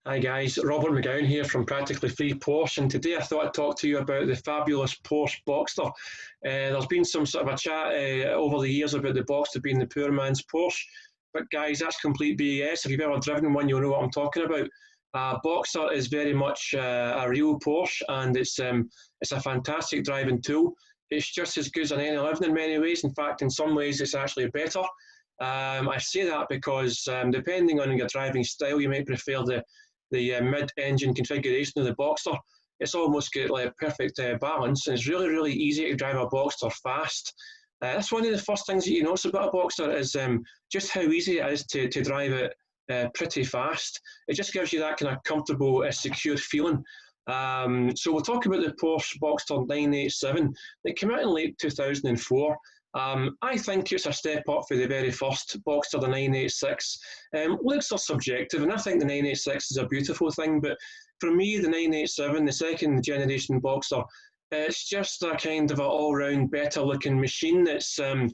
Hi guys, Robert McGowan here from Practically Free Porsche, and today I thought I'd talk to you about the fabulous Porsche Boxster. There's been some sort of a chat over the years about the Boxster being the poor man's Porsche, but guys, that's complete BS. If you've ever driven one, you'll know what I'm talking about. Boxster is very much a real Porsche, and it's a fantastic driving tool. It's just as good as an N11 in many ways. In fact, in some ways, it's actually better. I say that because depending on your driving style, you might prefer the mid-engine configuration of the Boxster. It's almost got like a perfect balance, and it's really, really easy to drive a Boxster fast. That's one of the first things that you notice about a Boxster is just how easy it is to drive it pretty fast. It just gives you that kind of comfortable, secure feeling. So we'll talk about the Porsche Boxster 987 that came out in late 2004. I think it's a step up for the very first Boxster, the 986. Looks are subjective, and I think the 986 is a beautiful thing, but for me, the 987, the second generation Boxster, it's just a kind of an all-round better looking machine. It's got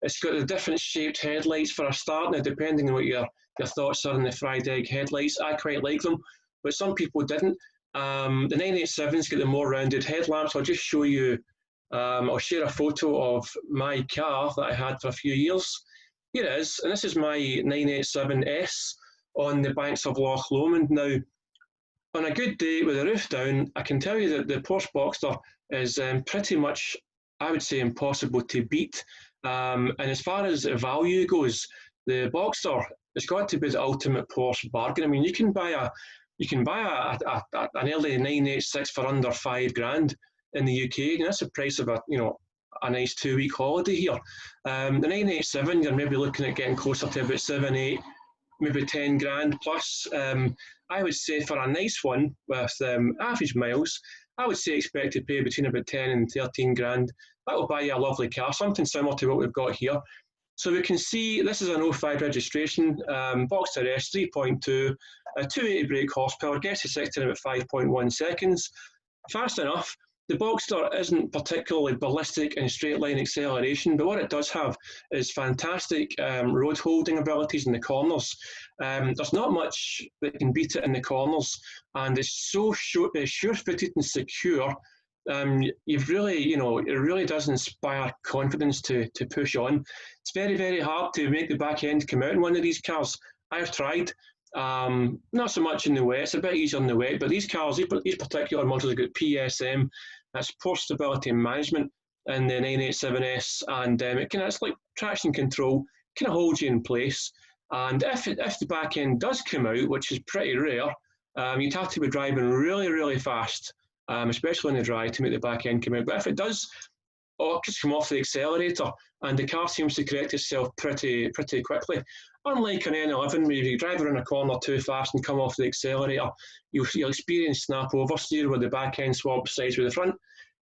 the different shaped headlights for a start. Now, depending on what your thoughts are on the fried egg headlights, I quite like them, but some people didn't. The 987's got the more rounded headlamps. I'll just show you. I'll share a photo of my car that I had for a few years. Here it is, and this is my 987S on the banks of Loch Lomond. Now, on a good day with the roof down, I can tell you that the Porsche Boxster is pretty much, I would say, impossible to beat. And as far as value goes, the Boxster has got to be the ultimate Porsche bargain. I mean, you can buy an early 986 for under £5,000 in the UK, and that's the price of a nice 2-week holiday here. The 987, you're maybe looking at getting closer to about 7, 8, maybe 10 grand plus. I would say for a nice one with average miles, I would say expect to pay between about 10 and 13 grand. That will buy you a lovely car, something similar to what we've got here. So we can see this is an 05 registration, Boxster S 3.2, 280 brake horsepower, gets to 60 in about 5.1 seconds. Fast enough. The Boxster isn't particularly ballistic in straight line acceleration, but what it does have is fantastic road holding abilities in the corners. There's not much that can beat it in the corners, and it's so sure-footed and secure. It really does inspire confidence to push on. It's very, very hard to make the back end come out in one of these cars. I've tried. Not so much in the wet, it's a bit easier in the wet, but these cars, these particular models have got PSM, that's Porsche Stability Management, in the 987S, and it's like traction control, kind of holds you in place. And if the back end does come out, which is pretty rare, you'd have to be driving really, really fast, especially in the dry, to make the back end come out. But if it does, just come off the accelerator, and the car seems to correct itself pretty quickly. Unlike an N11, where you drive around a corner too fast and come off the accelerator, you'll experience snap oversteer where the back end swaps sides with the front.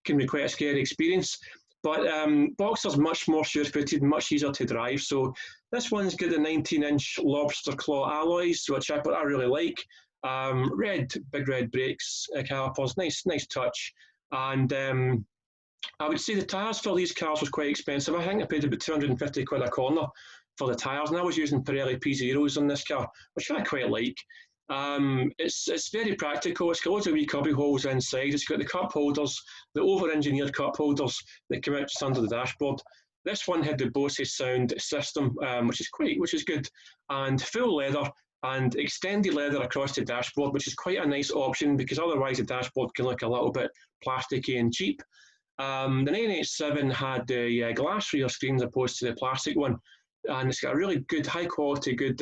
Can be quite a scary experience. But Boxster's much more sure-footed and much easier to drive. So this one's got the 19-inch lobster claw alloys, which I really like. Big red brakes, calipers, nice touch. And I would say the tyres for these cars was quite expensive. I think I paid about 250 quid a corner for the tyres, and I was using Pirelli P0s on this car, which I quite like. It's very practical. It's got loads of wee cubby holes inside. It's got the cup holders, the over-engineered cup holders that come out just under the dashboard. This one had the Bose sound system, which is good, and full leather and extended leather across the dashboard, which is quite a nice option because otherwise the dashboard can look a little bit plasticky and cheap. The 987 had the glass rear screen as opposed to the plastic one, and it's got a really good, high quality, good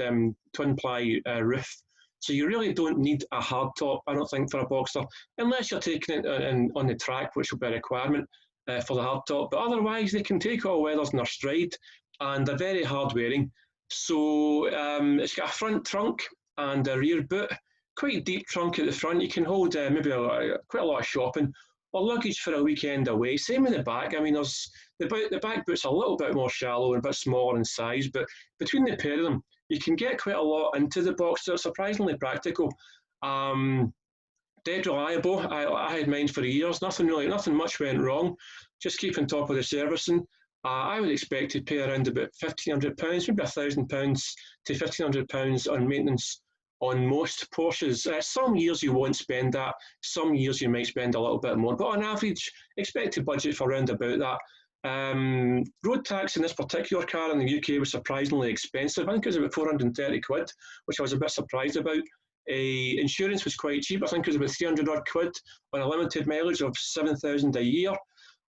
twin-ply roof. So you really don't need a hard top, I don't think, for a Boxster, unless you're taking it on the track, which will be a requirement for the hard top. But otherwise, they can take all weathers in their stride, and they're very hard wearing. So it's got a front trunk and a rear boot, quite deep trunk at the front. You can hold maybe quite a lot of shopping or luggage for a weekend away. Same in the back. I mean, there's the back boot's a little bit more shallow and a bit smaller in size, but between the pair of them, you can get quite a lot into the Boxster. Surprisingly practical. Dead reliable. I had mine for years. Nothing much went wrong. Just keep on top of the servicing. I would expect to pay around about £1,500, maybe £1,000 to £1,500 on maintenance on most Porsches. Some years you won't spend that, some years you might spend a little bit more, but on average, expect to budget for around about that. Road tax in this particular car in the UK was surprisingly expensive. I think it was about 430 quid, which I was a bit surprised about. Insurance was quite cheap. I think it was about 300 odd quid on a limited mileage of 7,000 a year.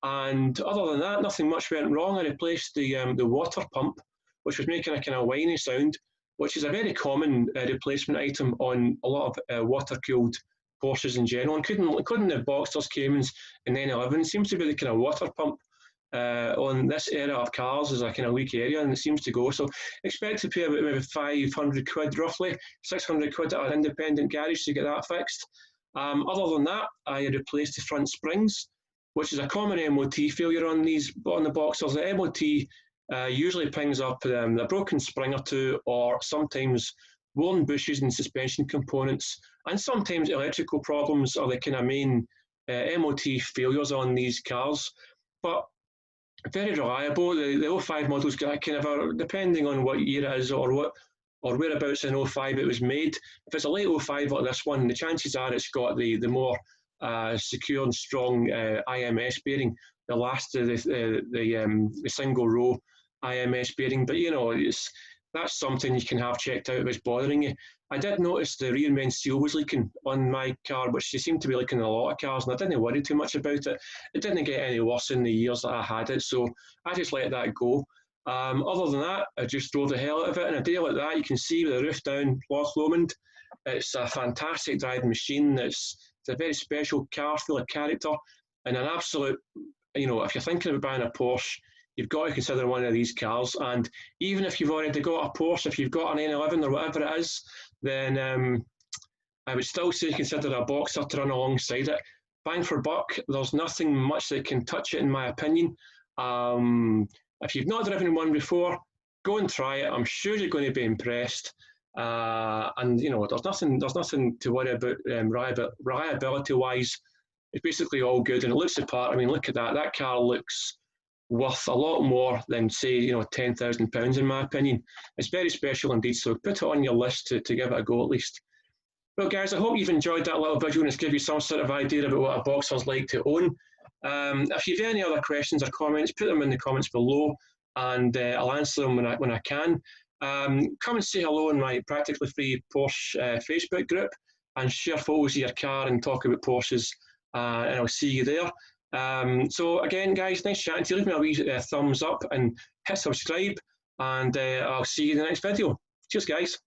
And other than that, nothing much went wrong. I replaced the water pump, which was making a kind of whiny sound, which is a very common replacement item on a lot of water-cooled Porsches in general, including the Boxsters, Caymans, and 911. Seems to be the kind of water pump on this era of cars is a kind of weak area, and it seems to go. So expect to pay about maybe 500 quid roughly, 600 quid at an independent garage to get that fixed. Other than that, I replaced the front springs, which is a common MOT failure on the Boxsters. The MOT usually pings up a broken spring or two, or sometimes worn bushes and suspension components, and sometimes electrical problems are the kind of main MOT failures on these cars. But very reliable. The 05 models got kind of depending on what year it is or whereabouts in 05 it was made. If it's a late 05 like this one, the chances are it's got the more secure and strong IMS bearing, the last of the single row IMS bearing. But you know, that's something you can have checked out if it's bothering you. I did notice the rear main seal was leaking on my car, which seemed to be leaking in a lot of cars, and I didn't worry too much about it. It didn't get any worse in the years that I had it, so I just let that go. Other than that, I just drove the hell out of it. And a day like that, you can see with the roof down, Loch Lomond, it's a fantastic driving machine. It's a very special car, full of character, and an absolute, you know, if you're thinking about buying a Porsche, you've got to consider one of these cars. And even if you've already got a Porsche, if you've got an 911 or whatever it is, then I would still say consider a Boxster to run alongside it. Bang for buck, there's nothing much that can touch it, in my opinion. If you've not driven one before, go and try it. I'm sure you're going to be impressed. And you know, there's nothing to worry about reliability-wise. It's basically all good, and it looks the part. I mean, look at that. That car looks worth a lot more than, say, you know, £10,000 in my opinion. It's very special indeed, so put it on your list to give it a go at least. Well guys, I hope you've enjoyed that little visual and it's given you some sort of idea about what a Boxster's like to own. If you've any other questions or comments, put them in the comments below, and I'll answer them when I can. Come and say hello in my practically free Porsche Facebook group and share photos of your car and talk about Porsches, and I'll see you there. So again guys, nice chatting to you. Leave me a wee thumbs up and hit subscribe, and I'll see you in the next video. Cheers guys.